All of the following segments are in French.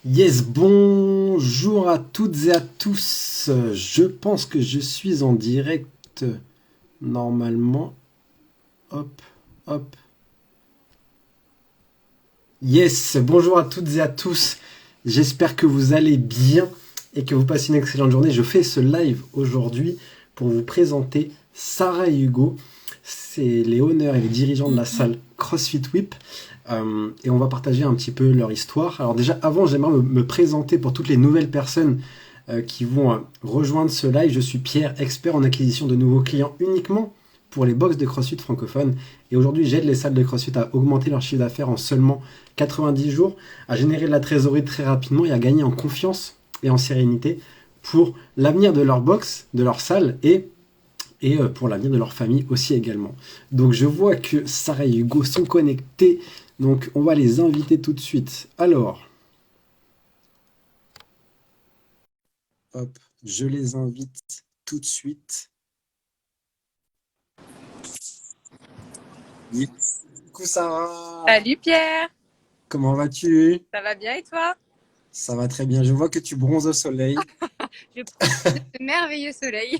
Yes, bonjour à toutes et à tous. Je pense que je suis en direct normalement. Hop, hop. Yes, bonjour à toutes et à tous. J'espère que vous allez bien et que vous passez une excellente journée. Je fais ce live aujourd'hui pour vous présenter Sarah et Hugo. C'est les honneurs et les dirigeants de la salle CrossFit Whip. Et on va partager un petit peu leur histoire. Alors déjà, avant, j'aimerais me présenter pour toutes les nouvelles personnes qui vont rejoindre ce live. Je suis Pierre, expert en acquisition de nouveaux clients uniquement pour les box de CrossFit francophones. Et aujourd'hui, j'aide les salles de CrossFit à augmenter leur chiffre d'affaires en seulement 90 jours, à générer de la trésorerie très rapidement et à gagner en confiance et en sérénité pour l'avenir de leur box, de leur salle et pour l'avenir de leur famille aussi également. Donc je vois que Sarah et Hugo sont connectés, donc on va les inviter tout de suite. Alors, hop, je les invite tout de suite. Coucou Sarah, Salut Pierre, comment vas-tu? ça va bien et toi? Ça va très bien, je vois que tu bronzes au soleil. Je profite de ce merveilleux soleil.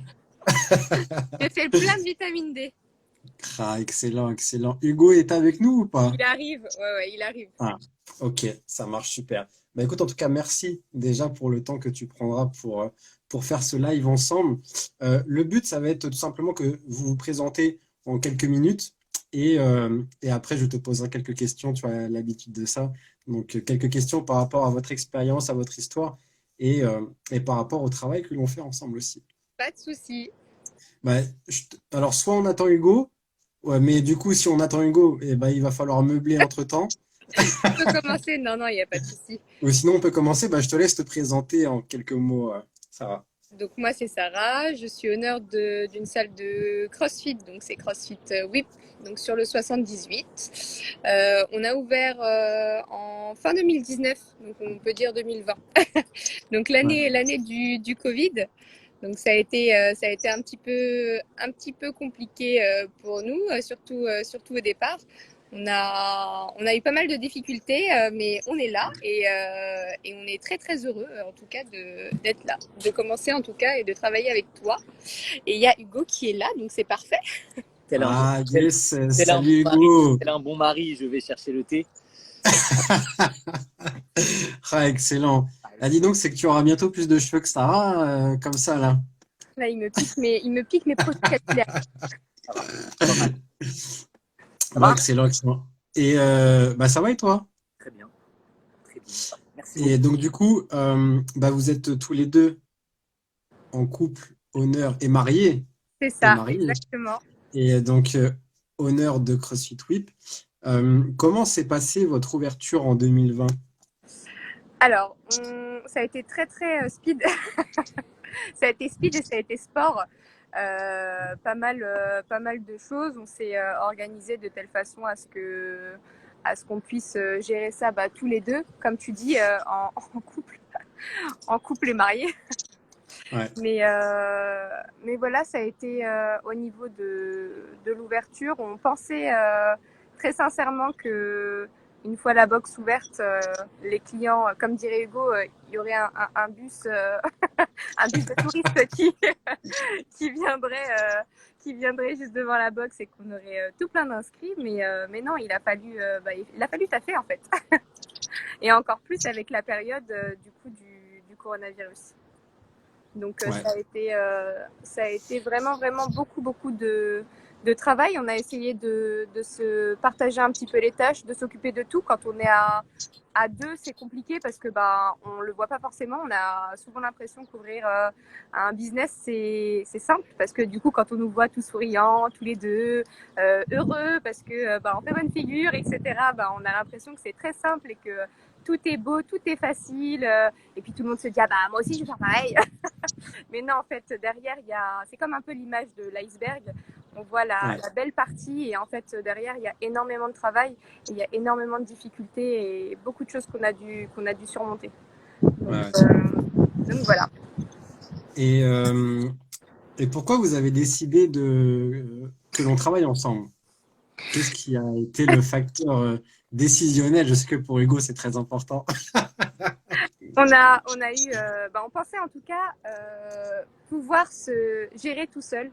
Je fais le plein de vitamine D. Ah, excellent, excellent. Hugo est avec nous ou pas? Il arrive, ouais, il arrive. Ah, ok, ça marche super. Bah écoute, en tout cas, merci déjà pour le temps que tu prendras pour faire ce live ensemble. Le but, ça va être tout simplement que vous vous présentez en quelques minutes et après, je te poserai quelques questions, tu as l'habitude de ça. Donc, quelques questions par rapport à votre expérience, à votre histoire et par rapport au travail que l'on fait ensemble aussi. Pas de souci. Bah, alors, soit on attend Hugo, ouais, mais du coup, si on attend Hugo, eh ben, il va falloir meubler entre-temps. On peut commencer? Non, non, il n'y a pas de souci. Ou sinon, on peut commencer. Bah, je te laisse te présenter en quelques mots, Sarah. Donc moi c'est Sarah, je suis honneur d'une salle de CrossFit, donc c'est CrossFit Whip, donc sur le 78. On a ouvert en fin 2019, donc on peut dire 2020. Donc Ouais. l'année du Covid. Donc ça a été un petit peu compliqué pour nous, surtout au départ. On a eu pas mal de difficultés, mais on est là et on est très très heureux en tout cas d'être là, de commencer en tout cas et de travailler avec toi. Et il y a Hugo qui est là, donc c'est parfait. Tel un, Ah, tel, yes. tel un bon Salut mari, Hugo. tel un bon mari, je vais chercher le thé. Ah, excellent. Ah, dis donc, c'est que tu auras bientôt plus de cheveux que Sarah, comme ça, là. Là, il me pique mes produits capillaires. Ça va, c'est pas mal. Ça Bon, va? excellent, excellent. Et bah, ça va et toi? Très bien, très bien. Merci Et beaucoup. donc, du coup, bah, vous êtes tous les deux en couple, honneur et mariés. C'est Et ça, mariés. exactement. Et donc, honneur de CrossFit Whip. Comment s'est passée votre ouverture en 2020? Alors, ça a été très très speed. Ça a été speed et ça a été sport. Pas mal de choses. On s'est organisé de telle façon à ce qu'on puisse gérer ça tous les deux, comme tu dis, en couple et marié. Ouais, Mais voilà, ça a été au niveau de l'ouverture. On pensait très sincèrement que une fois la box ouverte, les clients, comme dirait Hugo, il y aurait un bus, un bus de touristes qui viendrait juste devant la box et qu'on aurait tout plein d'inscrits. Mais non, il a fallu taffer en fait. Et encore plus avec la période du coup du coronavirus. Donc ouais. ça a été vraiment, vraiment beaucoup de travail. On a essayé de se partager un petit peu les tâches, de s'occuper de tout. Quand on est à deux, c'est compliqué parce que on le voit pas forcément. On a souvent l'impression qu'ouvrir un business, c'est simple parce que du coup, quand on nous voit tous souriants, tous les deux, heureux parce que on fait bonne figure, etc., on a l'impression que c'est très simple et que tout est beau, tout est facile. Et puis tout le monde se dit, ah moi aussi, je vais faire pareil. Mais non, en fait, derrière, c'est comme un peu l'image de l'iceberg. On voit Ouais, la belle partie et en fait, derrière, il y a énormément de travail, il y a énormément de difficultés et beaucoup de choses qu'on a dû surmonter. ouais, Donc, ouais. voilà. Et, et pourquoi vous avez décidé que l'on travaille ensemble? Qu'est-ce qui a été le facteur décisionnel? Je sais que pour Hugo, c'est très important. On a eu, on pensait en tout cas pouvoir se gérer tout seul,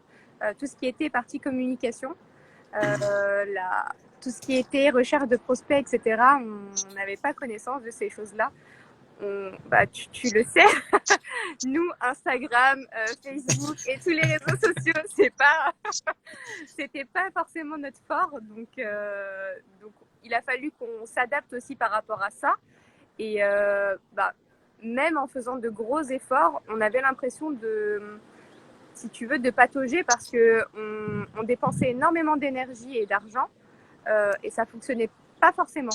tout ce qui était partie communication, tout ce qui était recherche de prospects, etc. On n'avait pas connaissance de ces choses-là. Tu le sais, nous, Instagram, Facebook et tous les réseaux sociaux, c'était pas forcément notre fort. Donc, il a fallu qu'on s'adapte aussi par rapport à ça. Et même en faisant de gros efforts, on avait l'impression si tu veux, de patauger parce que on dépensait énormément d'énergie et d'argent et ça fonctionnait pas forcément.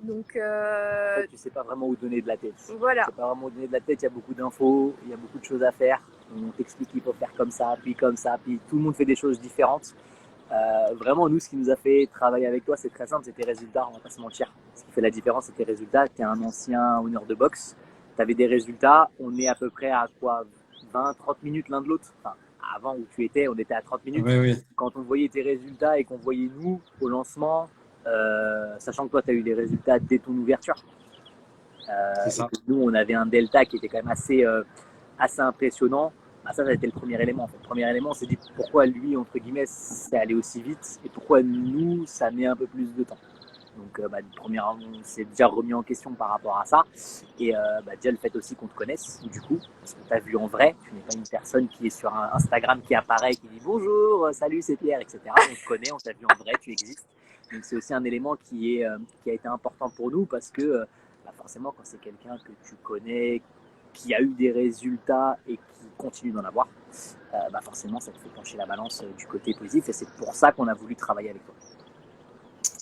Donc, En fait, tu sais pas vraiment où donner de la tête. Voilà. Tu sais pas vraiment où donner de la tête. Il y a beaucoup d'infos, il y a beaucoup de choses à faire. On t'explique qu'il faut faire comme ça, puis tout le monde fait des choses différentes. Vraiment, nous, ce qui nous a fait travailler avec toi, c'est très simple, c'est tes résultats, on va pas se mentir. Ce qui fait la différence, c'est tes résultats. Tu es un ancien honneur de boxe, tu avais des résultats, on est à peu près à quoi, 20-30 minutes l'un de l'autre. Enfin, avant où tu étais, on était à 30 minutes. Oui. Quand on voyait tes résultats et qu'on voyait nous au lancement, sachant que toi, tu as eu des résultats dès ton ouverture. Nous, on avait un delta qui était quand même assez impressionnant. Ça a été le premier élément. En fait. Le premier élément, on s'est dit pourquoi lui, entre guillemets, c'est allé aussi vite et pourquoi nous, ça met un peu plus de temps. Donc, on s'est déjà remis en question par rapport à ça. Et déjà, le fait aussi qu'on te connaisse, du coup, parce qu'on t'a vu en vrai, tu n'es pas une personne qui est sur un Instagram qui apparaît, qui dit bonjour, salut, c'est Pierre, etc. On te connaît, on t'a vu en vrai, tu existes. Donc, c'est aussi un élément qui a été important pour nous parce que forcément, quand c'est quelqu'un que tu connais, qui a eu des résultats et qui continue d'en avoir, forcément, ça te fait pencher la balance du côté positif et c'est pour ça qu'on a voulu travailler avec toi.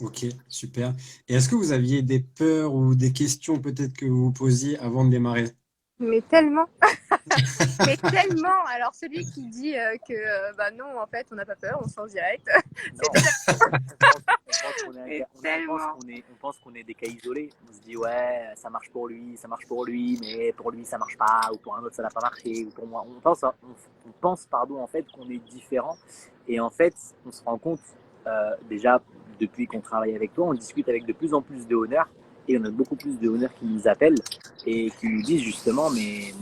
Ok, super. Et est-ce que vous aviez des peurs ou des questions peut-être que vous vous posiez avant de démarrer? Mais tellement, mais tellement. Alors celui qui dit que non, en fait, on n'a pas peur, on se lance direct. On pense qu'on est des cas isolés. On se dit ouais, ça marche pour lui, mais pour lui ça marche pas, ou pour un autre ça n'a pas marché, ou pour moi. On pense en fait qu'on est différent. Et en fait, on se rend compte déjà depuis qu'on travaille avec toi, on discute avec de plus en plus de honneurs. Et on a beaucoup plus de honneurs qui nous appellent et qui nous disent justement, mais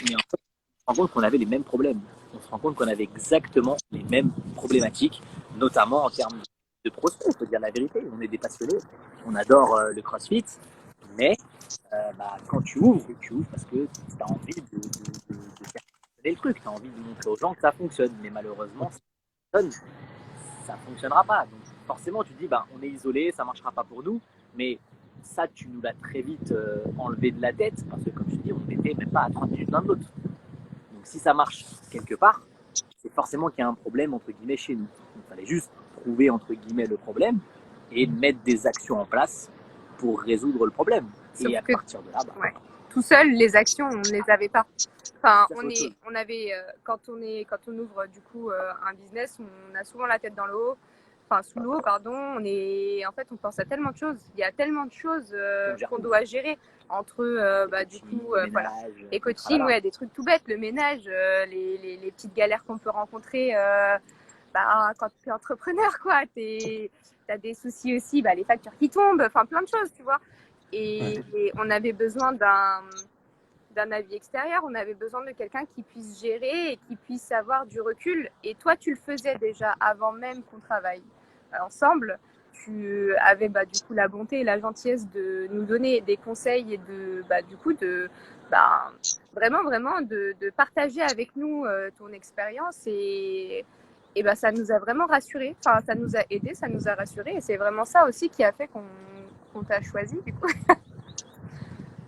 en fait, on se rend compte qu'on avait les mêmes problèmes. On se rend compte qu'on avait exactement les mêmes problématiques, notamment en termes de prospects, il faut dire la vérité. On est des passionnés, on adore le crossfit, mais quand tu ouvres parce que tu as envie de faire fonctionner le truc, tu as envie de montrer aux gens que ça fonctionne, mais malheureusement, ça ne fonctionnera pas. Donc forcément, tu te dis, on est isolé, ça ne marchera pas pour nous, mais ça, tu nous l'as très vite enlevé de la tête, parce que comme je dis, on n'était même pas à 30 minutes l'un de l'autre. Donc si ça marche quelque part, c'est forcément qu'il y a un problème, entre guillemets, chez nous. Donc il fallait juste trouver, entre guillemets, le problème et mettre des actions en place pour résoudre le problème. Sauf et à partir de là, tout seul, les actions, on ne les avait pas. Enfin, on avait, quand on ouvre du coup un business, on a souvent la tête dans l'eau. Enfin, sous l'eau, pardon, en fait, on pense à tellement de choses. Il y a tellement de choses qu'on doit gérer entre les coachings, des trucs tout bêtes, le ménage, les petites galères qu'on peut rencontrer quand tu es entrepreneur, quoi. Tu as des soucis aussi, les factures qui tombent, enfin plein de choses, tu vois. Et on avait besoin d'un avis extérieur, on avait besoin de quelqu'un qui puisse gérer et qui puisse avoir du recul. Et toi, tu le faisais déjà avant même qu'on travaille ensemble. Tu avais du coup la bonté et la gentillesse de nous donner des conseils et vraiment de partager avec nous ton expérience et ça nous a vraiment rassurés. Enfin, ça nous a aidés, ça nous a rassurés et c'est vraiment ça aussi qui a fait qu'on t'a choisi du coup.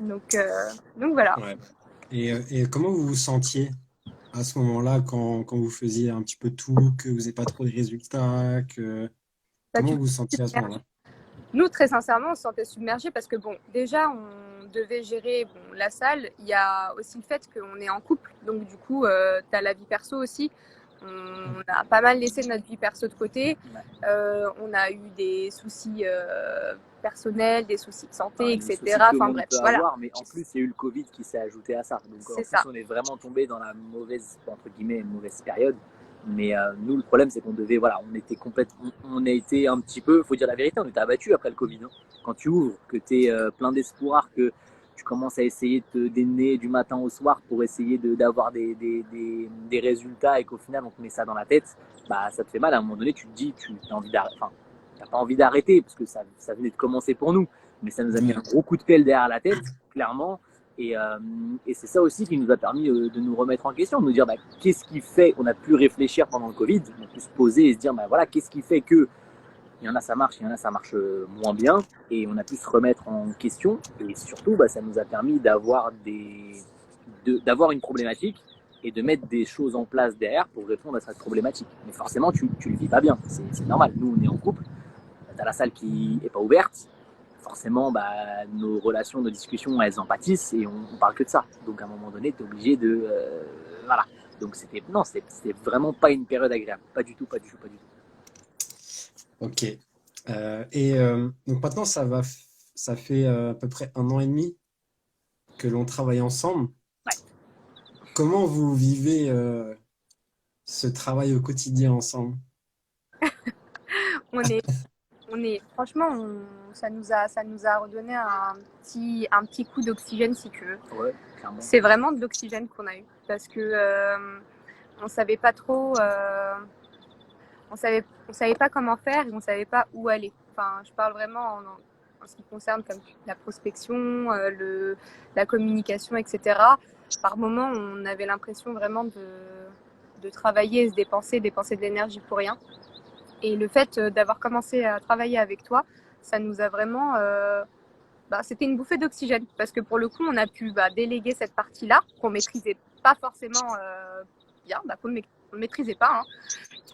Donc voilà. Ouais. Et comment vous vous sentiez à ce moment-là quand vous faisiez un petit peu tout, que vous n'avez pas trop de résultats, comment vous vous sentiez à ce moment-là? Nous, très sincèrement, on se sentait submergés parce que déjà, on devait gérer la salle. Il y a aussi le fait qu'on est en couple. Donc, du coup, tu as la vie perso aussi. On a pas mal laissé notre vie perso de côté. On a eu des soucis personnels, des soucis de santé, etc. Enfin bref, voilà. Mais en plus, il y a eu le Covid qui s'est ajouté à ça. Donc, en plus, on est vraiment tombé dans la mauvaise, entre guillemets, mauvaise période. Mais nous, le problème, c'est qu'on devait, on a été un petit peu, faut dire la vérité, on était abattus après le Covid. Hein. Quand tu ouvres, que tu es plein d'espoir, que tu commences à essayer de te démener du matin au soir pour essayer d'avoir des résultats et qu'au final on te met ça dans la tête, bah ça te fait mal. À un moment donné, tu te dis, tu as envie d'arrêter. Enfin, t'as pas envie d'arrêter parce que ça venait de commencer pour nous, mais ça nous a mis un gros coup de pelle derrière la tête, clairement. Et c'est ça aussi qui nous a permis de nous remettre en question, de nous dire bah, qu'est-ce qui fait, on a pu réfléchir pendant le Covid, on a pu se poser et se dire bah, voilà, qu'est-ce qui fait que il y en a ça marche, il y en a ça marche moins bien, et on a pu se remettre en question, et surtout bah, ça nous a permis d'avoir une problématique et de mettre des choses en place derrière pour répondre à cette problématique. Mais forcément tu le vis pas bien, c'est normal, nous on est en couple, t'as la salle qui est pas ouverte, forcément bah, nos relations, nos discussions elles en pâtissent et on parle que de ça, donc à un moment donné t'es obligé de voilà, donc c'était vraiment pas une période agréable, pas du tout, pas du tout, pas du tout. Ok. Donc maintenant, ça fait à peu près 1 an et demi que l'on travaille ensemble. Ouais. Comment vous vivez ce travail au quotidien ensemble? Franchement, ça nous a redonné un petit coup d'oxygène, si tu veux. Ouais, clairement. C'est vraiment de l'oxygène qu'on a eu parce que on savait pas trop, on savait pas comment faire et on savait pas où aller. Enfin, je parle vraiment en ce qui concerne comme la prospection, la communication, etc. Par moments, on avait l'impression vraiment de travailler et se dépenser de l'énergie pour rien. Et le fait d'avoir commencé à travailler avec toi, ça nous a vraiment... c'était une bouffée d'oxygène parce que pour le coup, on a pu déléguer cette partie-là qu'on maîtrisait pas forcément bien, qu'on ne maîtrisait pas. Hein.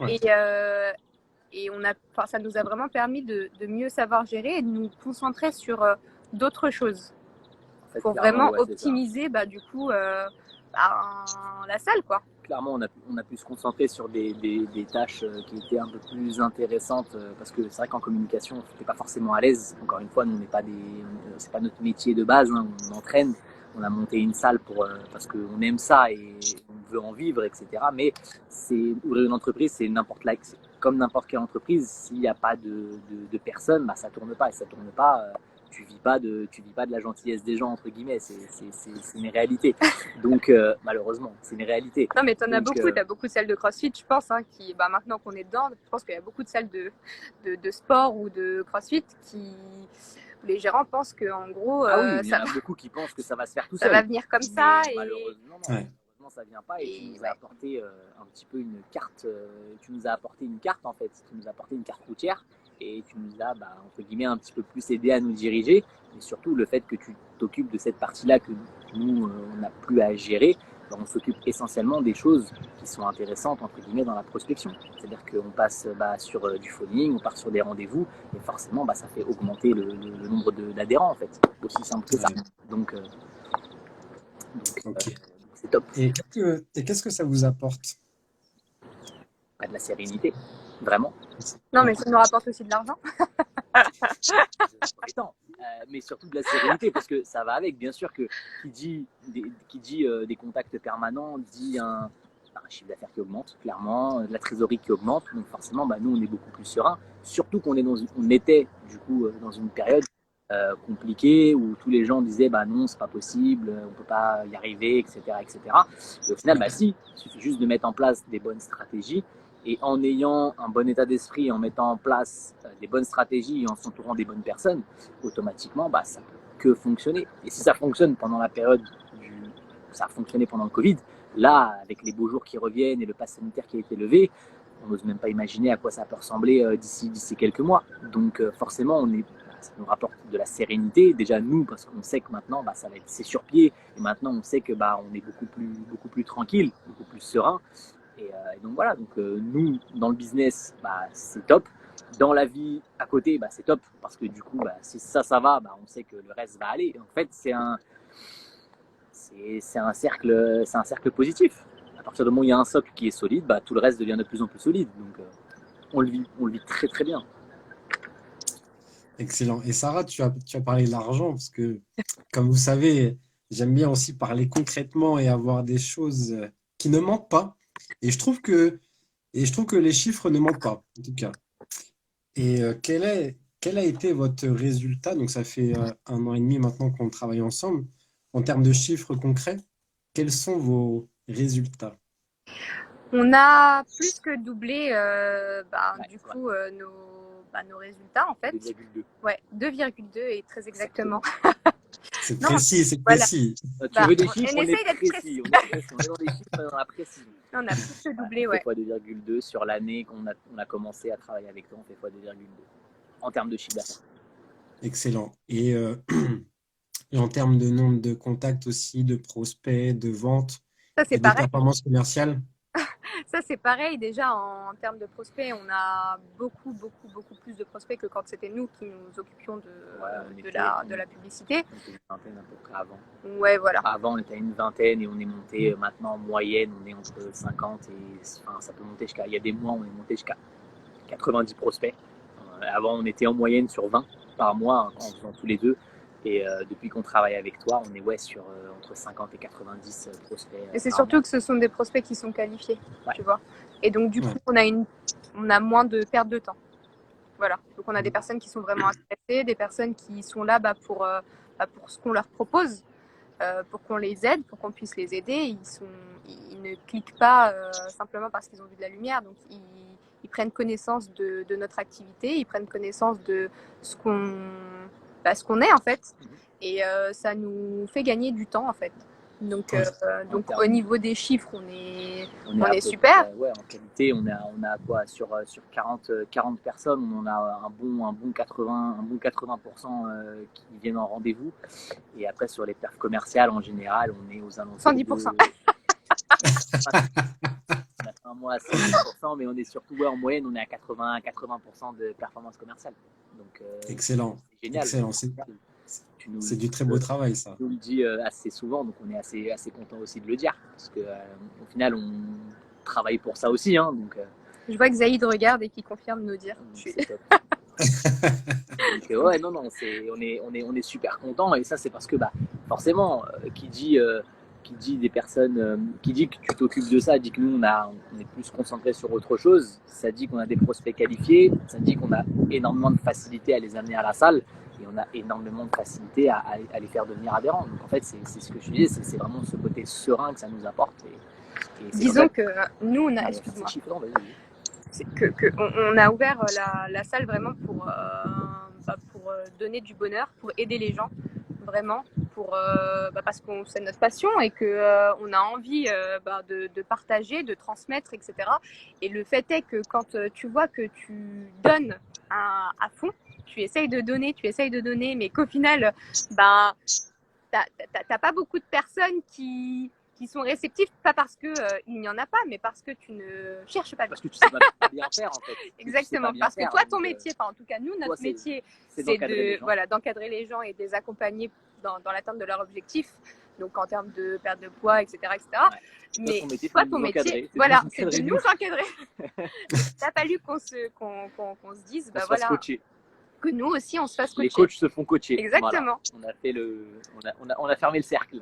Ouais. Et ça nous a vraiment permis de mieux savoir gérer et de nous concentrer sur d'autres choses En fait, pour vraiment optimiser du coup la salle, quoi. Clairement, on a pu se concentrer sur des tâches qui étaient un peu plus intéressantes parce que c'est vrai qu'en communication, on n'était pas forcément à l'aise. Encore une fois, nous, c'est pas notre métier de base. Hein. On entraîne, on a monté une salle parce qu'on aime ça et on veut en vivre, etc. Mais ouvrir une entreprise, c'est comme n'importe quelle entreprise. S'il n'y a pas de personnes, ça tourne pas. Et ça tourne pas. Tu vis pas de la gentillesse des gens, entre guillemets, c'est une réalité. Donc malheureusement, c'est une réalité. Non, mais t'en as beaucoup, t'as beaucoup de salles de CrossFit, je pense, hein, maintenant qu'on est dedans, je pense qu'il y a beaucoup de salles de sport ou de CrossFit où les gérants pensent qu'en gros, il y en a beaucoup qui pensent que ça va se faire tout seul. Ça va venir comme ça. Et... Malheureusement, non. Ouais. Ça vient pas et tu nous as apporté un petit peu une carte. Tu nous as apporté une carte en fait. Tu nous as apporté une carte routière et tu nous as entre guillemets un petit peu plus aidé à nous diriger. Et surtout le fait que tu t'occupes de cette partie-là que nous on n'a plus à gérer. On s'occupe essentiellement des choses qui sont intéressantes entre guillemets dans la prospection. C'est-à-dire qu'on passe sur du phoning, on part sur des rendez-vous et forcément ça fait augmenter le nombre d'adhérents en fait. Aussi simple que ça. Donc okay. C'est top. Et qu'est-ce que ça vous apporte? De la sérénité, vraiment. Non, mais ça nous rapporte aussi de l'argent. Mais surtout de la sérénité, parce que ça va avec, bien sûr, que qui dit des contacts permanents, dit un chiffre d'affaires qui augmente, clairement, de la trésorerie qui augmente. Donc forcément, nous, on est beaucoup plus serein. Surtout qu'on était, du coup, dans une période compliquée où tous les gens disaient non, c'est pas possible, on peut pas y arriver, etc. etc. Et au final, si, il suffit juste de mettre en place des bonnes stratégies. Et en ayant un bon état d'esprit, en mettant en place des bonnes stratégies et en s'entourant des bonnes personnes, automatiquement, ça peut que fonctionner. Et si ça fonctionne pendant la période ça a fonctionné pendant le Covid, là, avec les beaux jours qui reviennent et le pass sanitaire qui a été levé, on n'ose même pas imaginer à quoi ça peut ressembler d'ici quelques mois. Donc forcément, ça nous rapporte de la sérénité. Déjà nous, parce qu'on sait que maintenant, c'est sur pied. Et maintenant, on sait que on est beaucoup plus tranquille, beaucoup plus serein. Et donc voilà, nous, dans le business, c'est top. Dans la vie à côté, c'est top. Parce que du coup, si ça va, on sait que le reste va aller. Et en fait, c'est un cercle positif. À partir du moment où il y a un socle qui est solide, tout le reste devient de plus en plus solide. Donc on le vit très très bien. Excellent. Et Sarah, tu as parlé de l'argent parce que, comme vous savez, j'aime bien aussi parler concrètement et avoir des choses qui ne mentent pas. Et je trouve que les chiffres ne mentent pas, en tout cas. Et quel quel a été votre résultat? Donc, ça fait 1 an et demi maintenant qu'on travaille ensemble. En termes de chiffres concrets, quels sont vos résultats? On a plus que doublé Ouais, du c'est vrai. coup nos résultats en fait. 2,2. Ouais, 2,2 et très exactement. C'est Non, précis, c'est voilà. précis. Tu veux des On chiffres, on est essaye d'être précis. précis. On est précis. On est dans des chiffres, on est dans la précision. On a plus que Ouais, doublé, on fait ouais. fois 2,2 sur l'année on a commencé à travailler avec toi, on fait fois 2,2 en termes de chiffre d'affaires. Excellent. Et en termes de nombre de contacts aussi, de prospects, de ventes Ça c'est et de pareil. performances commerciales? Ça c'est pareil. Déjà en termes de prospects, on a beaucoup plus de prospects que quand c'était nous qui nous occupions de la publicité. On était une vingtaine à peu près avant. Ouais, voilà. Avant, on était à une vingtaine et on est monté maintenant en moyenne, on est entre 50 et enfin, ça peut monter jusqu'à. Il y a des mois, on est monté jusqu'à 90 prospects. Avant, on était en moyenne sur 20 par mois en faisant tous les deux. Et depuis qu'on travaille avec toi, on est sur entre 50 et 90 prospects. Et c'est surtout que ce sont des prospects qui sont qualifiés, tu vois. Et donc du coup, Ouais. on a moins de perte de temps. Voilà. Donc on a des personnes qui sont vraiment intéressées, des personnes qui sont là pour ce qu'on leur propose, pour qu'on les aide, pour qu'on puisse les aider. Ils ne cliquent pas simplement parce qu'ils ont vu de la lumière. Donc ils prennent connaissance de notre activité, ils prennent connaissance de ce qu'on est en fait. Et ça nous fait gagner du temps en fait. Donc au niveau des chiffres, on est super. Ouais, en qualité, on a quoi sur 40 personnes, on en a un bon 80% qui viennent en rendez-vous. Et après, sur les perfs commerciales, en général, on est aux alentours 110%. On a fait un mois à 110%, mais on est surtout en moyenne, on est à 80% de performance commerciale. Donc, Excellent. c'est génial. Excellent. C'est du très beau travail, ça. On nous le dit assez souvent, donc on est assez content aussi de le dire. Parce que au final, on travaille pour ça aussi. Hein, donc, je vois que Zaïd regarde et qu'il confirme nos dires. C'est top. Donc, ouais, non, on est super content. Et ça, c'est parce que forcément, qui dit des personnes, qui dit que tu t'occupes de ça, dit que nous, on est plus concentré sur autre chose. Ça dit qu'on a des prospects qualifiés. Ça dit qu'on a énormément de facilité à les amener à la salle. Et on a énormément de facilité à les faire devenir adhérents. Donc en fait, c'est ce que je disais, c'est vraiment ce côté serein que ça nous apporte. Et disons que nous, on a, excuse-moi, on a ouvert la salle vraiment pour donner du bonheur, pour aider les gens, vraiment, parce que c'est notre passion et que on a envie de partager, de transmettre, etc. Et le fait est que quand tu vois que tu donnes à fond, tu essayes de donner, mais qu'au final, t'as pas beaucoup de personnes qui sont réceptifs, pas parce que il n'y en a pas, mais parce que tu ne cherches pas. Parce que tu sais pas bien faire, en fait. Exactement, parce que toi, ton métier, en tout cas nous, notre métier, c'est d'encadrer les gens et de les accompagner dans l'atteinte de leur objectif, donc en termes de perte de poids, etc. Ouais. Mais toi, ton métier, voilà, c'est de nous encadrer. Il a fallu qu'on se dise, voilà, que nous aussi on se fasse coacher. Les coachs se font coacher. Exactement. Voilà. On a fermé le cercle.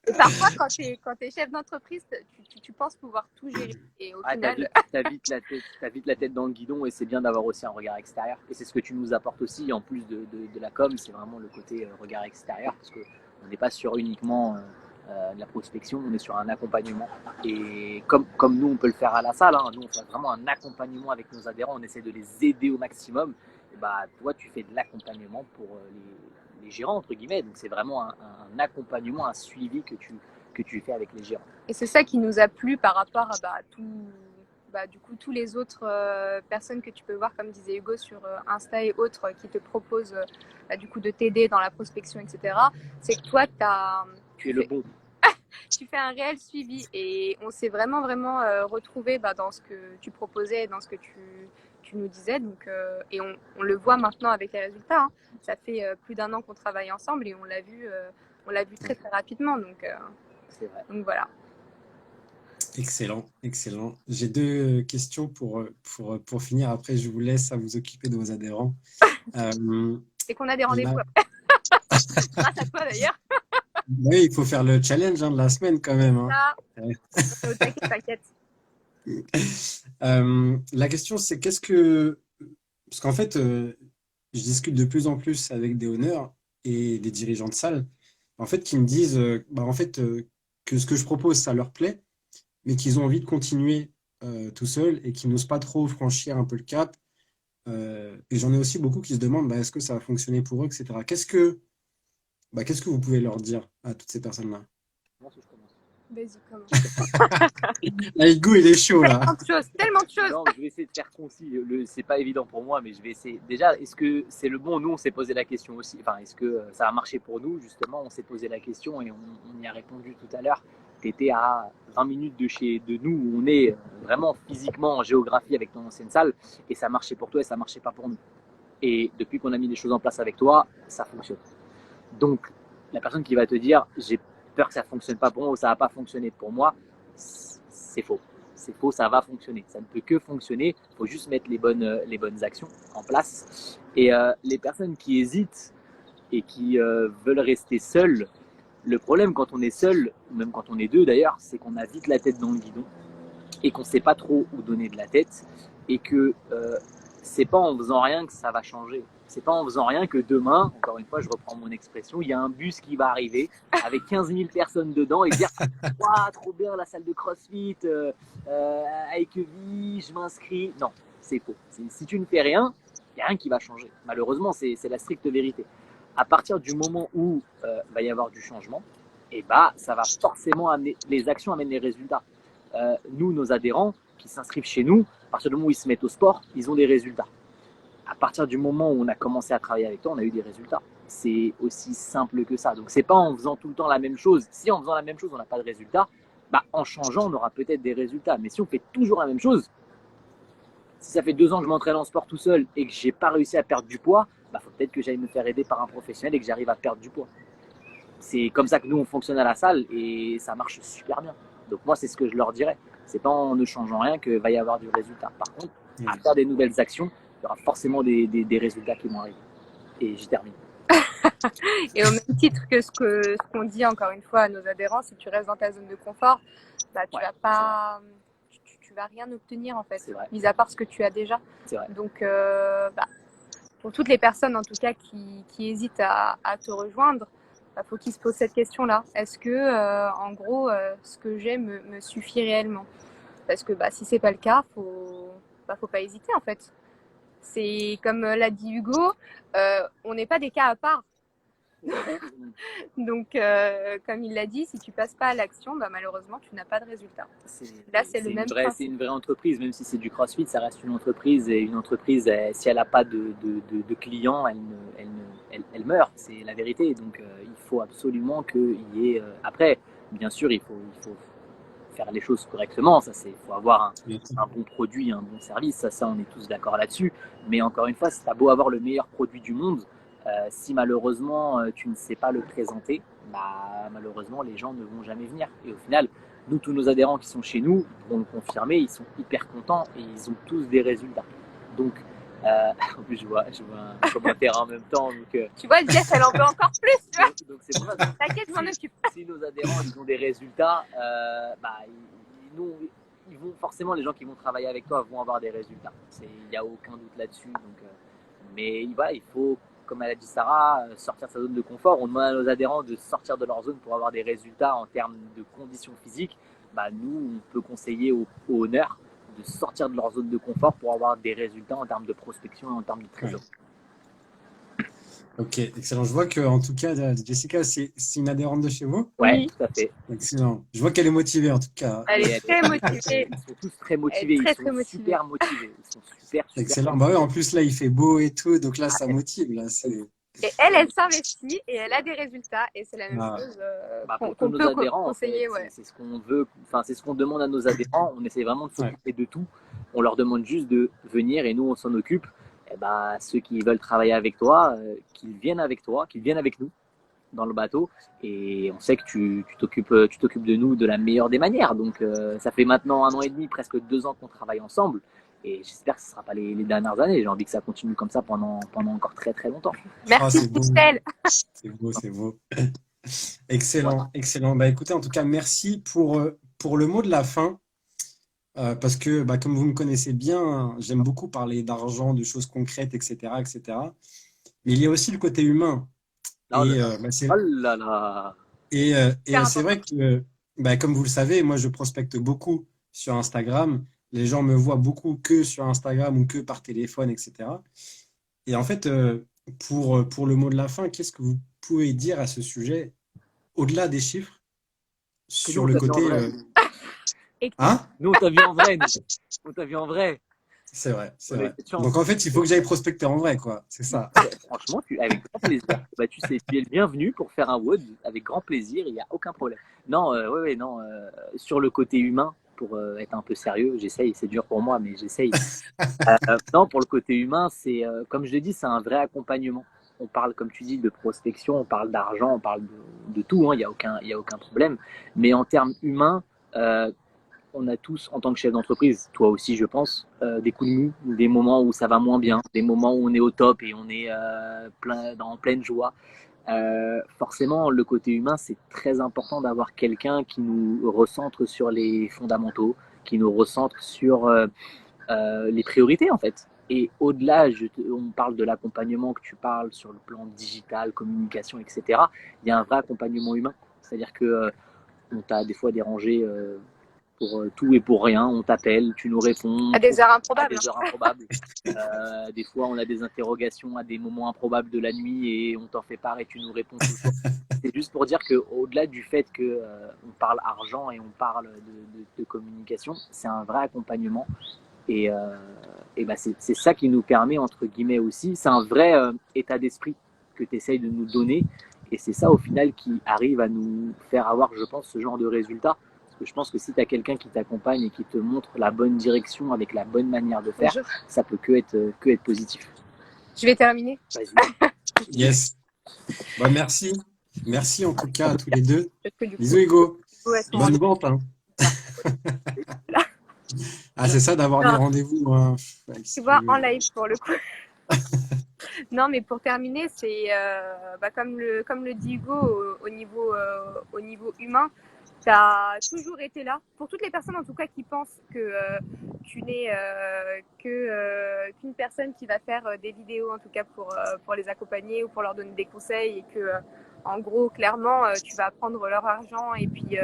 Et parfois, quand tu es chef d'entreprise, tu penses pouvoir tout gérer. Et au final, t'as vite la tête dans le guidon, et c'est bien d'avoir aussi un regard extérieur. Et c'est ce que tu nous apportes aussi, en plus de la com, c'est vraiment le côté regard extérieur, parce qu'on n'est pas sur uniquement de la prospection, on est sur un accompagnement. Et comme nous, on peut le faire à la salle, hein, nous, on fait vraiment un accompagnement avec nos adhérents, on essaie de les aider au maximum. Et toi, tu fais de l'accompagnement pour les gérants, entre guillemets. Donc, c'est vraiment un accompagnement, un suivi que tu fais avec les gérants. Et c'est ça qui nous a plu par rapport à tous les autres personnes que tu peux voir, comme disait Hugo, sur Insta et autres, qui te proposent de t'aider dans la prospection, etc. C'est que toi, tu es le bon. Tu fais un réel suivi, et on s'est vraiment retrouvé dans ce que tu proposais, dans ce que tu nous disais. Donc, et on le voit maintenant avec les résultats. Hein. Ça fait plus d'1 an qu'on travaille ensemble et on l'a vu très très rapidement. Donc, c'est vrai. Donc voilà. Excellent. J'ai 2 questions pour finir. Après, je vous laisse à vous occuper de vos adhérents. C'est qu'on a des rendez-vous grâce à toi d'ailleurs. Oui, il faut faire le challenge de la semaine quand même. Hein. T'inquiète. La question, c'est qu'est-ce que Parce qu'en fait, je discute de plus en plus avec des honneurs et des dirigeants de salle, en fait, qui me disent que ce que je propose, ça leur plaît, mais qu'ils ont envie de continuer tout seuls et qui n'osent pas trop franchir un peu le cap. Et j'en ai aussi beaucoup qui se demandent est-ce que ça va fonctionner pour eux, etc. Qu'est-ce que vous pouvez leur dire à toutes ces personnes-là? Vas-y, comment? Là, Hugo, il est chaud là. Tellement de choses. Non, je vais essayer de faire concis. C'est pas évident pour moi, mais je vais essayer. Déjà, est-ce que c'est le bon? Nous, on s'est posé la question aussi. Enfin, est-ce que ça a marché pour nous? Justement, on s'est posé la question et on y a répondu tout à l'heure. Tu étais à 20 minutes de nous, où on est vraiment physiquement en géographie avec ton ancienne salle, et ça marchait pour toi et ça marchait pas pour nous. Et depuis qu'on a mis les choses en place avec toi, ça fonctionne. Donc, la personne qui va te dire j'ai peur que ça ne fonctionne pas pour moi ou ça ne va pas fonctionner pour moi, c'est faux. C'est faux, ça va fonctionner. Ça ne peut que fonctionner. Il faut juste mettre les bonnes actions en place. Et les personnes qui hésitent et qui veulent rester seules, le problème quand on est seul, ou même quand on est deux d'ailleurs, c'est qu'on a vite la tête dans le guidon et qu'on ne sait pas trop où donner de la tête et que c'est pas en faisant rien que ça va changer. C'est pas en faisant rien que demain, encore une fois, je reprends mon expression, il y a un bus qui va arriver avec 15 000 personnes dedans et dire waouh, trop bien la salle de CrossFit, avec vie, je m'inscris. Non, c'est faux. Si tu ne fais rien, il n'y a rien qui va changer. Malheureusement, c'est la stricte vérité. À partir du moment où va y avoir du changement, et ça va forcément amener, les actions amènent les résultats. Nous, nos adhérents qui s'inscrivent chez nous, à partir du moment où ils se mettent au sport, ils ont des résultats. À partir du moment où on a commencé à travailler avec toi, on a eu des résultats. C'est aussi simple que ça. Donc, c'est pas en faisant tout le temps la même chose. Si en faisant la même chose, on n'a pas de résultats, en changeant, on aura peut-être des résultats. Mais si on fait toujours la même chose, si ça fait 2 ans que je m'entraîne en sport tout seul et que j'ai pas réussi à perdre du poids, faut peut-être que j'aille me faire aider par un professionnel et que j'arrive à perdre du poids. C'est comme ça que nous, on fonctionne à la salle et ça marche super bien. Donc moi, c'est ce que je leur dirais. C'est pas en ne changeant rien qu'il va y avoir du résultat. Par contre, à faire des nouvelles actions, il y aura forcément des résultats qui vont arriver. Et je termine. Et au même titre que ce qu'on dit encore une fois à nos adhérents, si tu restes dans ta zone de confort, tu vas rien obtenir en fait, mis à part ce que tu as déjà. C'est vrai. Donc pour toutes les personnes en tout cas qui hésitent à te rejoindre, faut qu'ils se posent cette question-là. Est-ce que en gros ce que j'ai me suffit réellement? Parce que si c'est pas le cas, faut pas hésiter en fait. C'est comme l'a dit Hugo, on n'est pas des cas à part. Donc, comme il l'a dit, si tu passes pas à l'action, malheureusement, tu n'as pas de résultat. Là, c'est le même principe. C'est une vraie entreprise, même si c'est du CrossFit, ça reste une entreprise. Et une entreprise, si elle n'a pas de clients, elle meurt. C'est la vérité. Donc, il faut absolument qu'il y ait. Après, bien sûr, il faut faire les choses correctement. Ça, il faut avoir un bon produit, un bon service. Ça, on est tous d'accord là-dessus. Mais encore une fois, si tu as beau avoir le meilleur produit du monde, si malheureusement tu ne sais pas le présenter, malheureusement les gens ne vont jamais venir. Et au final, nous, tous nos adhérents qui sont chez nous vont le confirmer, ils sont hyper contents et ils ont tous des résultats. Donc, en plus je vois un commentaire en même temps. Donc, tu vois, Jess, elle en veut encore plus, tu vois. Donc c'est pour ça. T'inquiète, je m'en occupe. Si nos adhérents ils ont des résultats, ils vont forcément, les gens qui vont travailler avec toi vont avoir des résultats. Il n'y a aucun doute là-dessus. Donc, mais il faut, comme elle a dit Sarah, sortir de sa zone de confort. On demande à nos adhérents de sortir de leur zone pour avoir des résultats en termes de conditions physiques. Nous, on peut conseiller aux honneurs de sortir de leur zone de confort pour avoir des résultats en termes de prospection et en termes de trésor. Ok, excellent. Je vois que, en tout cas, Jessica, c'est une adhérente de chez vous. Oui, tout à fait. Excellent. Je vois qu'elle est motivée, en tout cas. Elle est très motivée. Ils sont tous très motivés. Ils sont super motivés. Ils sont super. Excellent. En plus, là, il fait beau et tout. Donc là, ça motive. Là, et elle s'investit et elle a des résultats. Et c'est la même chose qu'on peut conseiller. C'est ce qu'on veut. Enfin, c'est ce qu'on demande à nos adhérents. On essaie vraiment de s'occuper de tout. On leur demande juste de venir et nous, on s'en occupe. Ceux qui veulent travailler avec toi, qu'ils viennent avec toi, qu'ils viennent avec nous dans le bateau. Et on sait que tu t'occupes de nous de la meilleure des manières. Donc, ça fait maintenant 1 an et demi, presque 2 ans qu'on travaille ensemble. Et j'espère que ce ne sera pas les dernières années. J'ai envie que ça continue comme ça pendant encore très, très longtemps. Merci, Christelle. C'est beau. Excellent, excellent. Écoutez, en tout cas, merci pour le mot de la fin. parce que, comme vous me connaissez bien, hein, j'aime beaucoup parler d'argent, de choses concrètes, etc., etc. Mais il y a aussi le côté humain. Oh là Et, là. Oh là là. Super c'est important. vrai que, comme vous le savez, moi, je prospecte beaucoup sur Instagram. Les gens me voient beaucoup que sur Instagram ou que par téléphone, etc. Et en fait, pour le mot de la fin, qu'est-ce que vous pouvez dire à ce sujet, au-delà des chiffres, Que nous, sur on le t'a vu en côté... vrai. Et que t'es Hein? Nous, on t'a vu en vrai, nous. On t'a vu en vrai. C'est vrai, c'est On a eu vrai. cette Donc chance. en fait, il faut que j'aille prospecter en vrai, quoi. C'est ça. Franchement, avec grand plaisir. Bah, tu sais, tu es le bienvenu pour faire un WOD avec grand plaisir, il n'y a aucun problème. Non, ouais, non. Sur le côté humain, pour être un peu sérieux, j'essaye, c'est dur pour moi, mais j'essaye. Non, pour le côté humain, c'est, comme je l'ai dit, c'est un vrai accompagnement. On parle, comme tu dis, de prospection, on parle d'argent, on parle de tout, hein, il y a aucun problème. Mais en termes humains, euh, on a tous, en tant que chef d'entreprise, toi aussi, je pense, des coups de mou, des moments où ça va moins bien, des moments où on est au top et on est en pleine joie. Forcément, le côté humain, c'est très important d'avoir quelqu'un qui nous recentre sur les fondamentaux, qui nous recentre sur les priorités, en fait. Et au-delà, on parle de l'accompagnement que tu parles sur le plan digital, communication, etc. Il y a un vrai accompagnement humain. C'est-à-dire que on t'a des fois dérangé pour tout et pour rien. On t'appelle, tu nous réponds à des heures à improbables. des heures improbables. Des fois, on a des interrogations à des moments improbables de la nuit et on t'en fait part et tu nous réponds toujours. C'est juste pour dire qu'au-delà du fait qu'on parle argent et on parle de communication, c'est un vrai accompagnement. Et, euh, c'est ça qui nous permet, entre guillemets aussi, c'est un vrai état d'esprit que tu essayes de nous donner. Et c'est ça, au final, qui arrive à nous faire avoir, je pense, ce genre de résultat. Parce que je pense que si tu as quelqu'un qui t'accompagne et qui te montre la bonne direction avec la bonne manière de faire, ça peut que être positif. Je vais terminer. Vas-y. Yes. Merci. Merci en tout cas à tous les deux. Parce que du coup, Bisous, Hugo. ouais, c'est Bonne vente, hein. Ah, c'est ça d'avoir des non, rendez-vous, hein. tu vois, en live pour le coup. Non, mais pour terminer, c'est comme le dit Hugo au niveau humain, tu as toujours été là. Pour toutes les personnes en tout cas qui pensent que tu n'es qu'une personne qui va faire des vidéos en tout cas pour les accompagner ou pour leur donner des conseils et que en gros clairement tu vas prendre leur argent et puis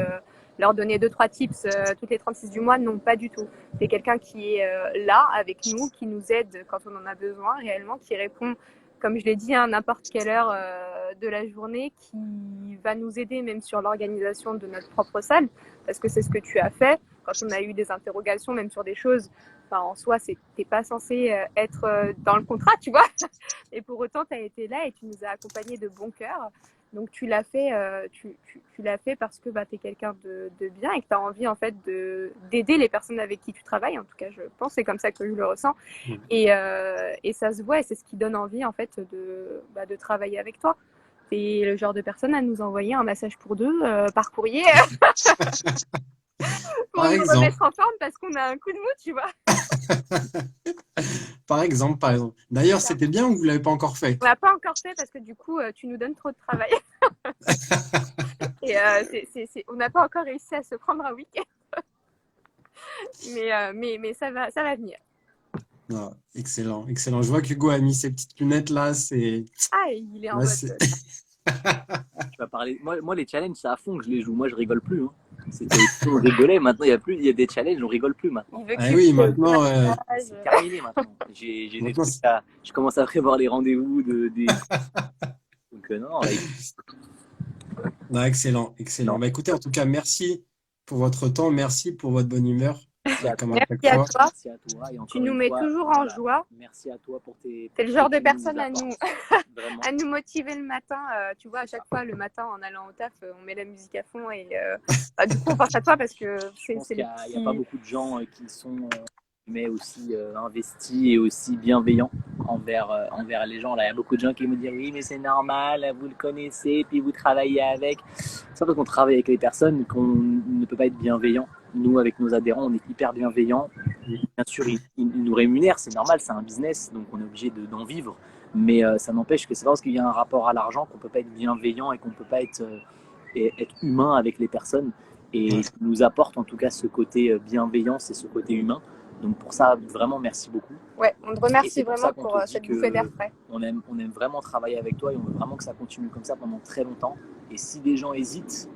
leur donner 2-3 tips toutes les 36 du mois. Non, pas du tout. C'est quelqu'un qui est là avec nous, qui nous aide quand on en a besoin réellement, qui répond comme je l'ai dit, à n'importe quelle heure de la journée, qui va nous aider même sur l'organisation de notre propre salle, parce que c'est ce que tu as fait quand on a eu des interrogations, même sur des choses. Enfin, en soi, t'es pas censé être dans le contrat, tu vois. Et pour autant, tu as été là et tu nous as accompagnés de bon cœur. Donc tu l'as fait, tu l'as fait parce que tu es quelqu'un de bien et que tu as envie en fait d'aider les personnes avec qui tu travailles. En tout cas, je pense, c'est comme ça que je le ressens. Et ça se voit et c'est ce qui donne envie en fait de travailler avec toi. T'es le genre de personne à nous envoyer un massage pour deux par courrier pour Par nous exemple, remettre en forme parce qu'on a un coup de mou, tu vois. par exemple, par exemple. D'ailleurs, c'était bien ou vous l'avez pas encore fait? On l'a pas encore fait parce que du coup, tu nous donnes trop de travail. Et on n'a pas encore réussi à se prendre un week-end. Mais ça va venir. Ah, excellent, excellent. Je vois qu'Hugo a mis ses petites lunettes là. Ah, il est en Là, mode. c'est- Tu vas parler. Moi, les challenges, c'est à fond que je les joue. Moi, je rigole plus. Hein. On rigolait. Maintenant, il y a plus. Il y a des challenges, on rigole plus maintenant. Il veut que Ah tu oui, fasses maintenant, C'est terminé maintenant. J'ai des maintenant, trucs à. Je commence à prévoir les rendez-vous des. Donc non, là, non, excellent, excellent. non. Bah, écoutez, en tout cas, merci pour votre temps, merci pour votre bonne humeur, Merci à comme toi. à chaque Merci à fois. toi. Merci à toi. Et Tu encore nous une mets fois, toujours en joie. merci à toi pour tes. T'es le pour genre ce que de tu personne Vraiment. à nous motiver le matin. Tu vois, à chaque fois, le matin, en allant au taf, on met la musique à fond et du coup, on pense à toi parce que Je pense qu'il le n'y a pas beaucoup de gens qui sont mais aussi investis et aussi bienveillants envers les gens. Là, il y a beaucoup de gens qui me disent oui, mais c'est normal, vous le connaissez, puis vous travaillez avec. C'est pas parce qu'on travaille avec les personnes qu'on ne peut pas être bienveillant. Nous, avec nos adhérents, on est hyper bienveillants. Bien sûr, ils nous rémunèrent, c'est normal, c'est un business, donc on est obligé d'en vivre. Mais ça n'empêche que c'est pas parce qu'il y a un rapport à l'argent qu'on peut pas être bienveillant et qu'on peut pas être humain avec les personnes. et tu nous apportes en tout cas ce côté bienveillance et ce côté humain. Donc pour ça, vraiment, merci beaucoup. Ouais, on te remercie vraiment pour cette bouffée d'air frais. On aime vraiment travailler avec toi et on veut vraiment que ça continue comme ça pendant très longtemps. Et si des gens hésitent,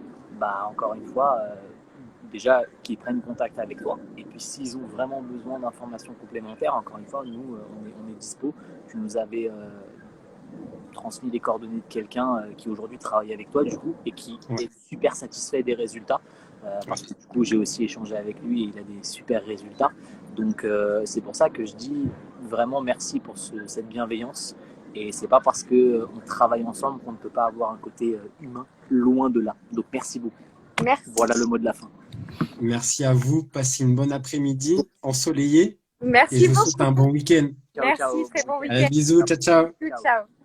encore une fois, déjà qu'ils prennent contact avec toi. Et puis s'ils ont vraiment besoin d'informations complémentaires, encore une fois, nous, on est dispo. Tu nous avais transmis les coordonnées de quelqu'un qui aujourd'hui travaille avec toi du coup et qui est super satisfait des résultats. Parce que du coup, j'ai aussi échangé avec lui et il a des super résultats. Donc c'est pour ça que je dis vraiment merci pour cette bienveillance. Et c'est pas parce qu'on travaille ensemble qu'on ne peut pas avoir un côté humain, loin de là. Donc merci beaucoup. Merci. Voilà le mot de la fin. Merci à vous. Passez une bonne après-midi ensoleillée. Merci et je vous souhaite un bon week-end. Merci, très bon week-end. Allez, bisous, ciao, ciao. Ciao.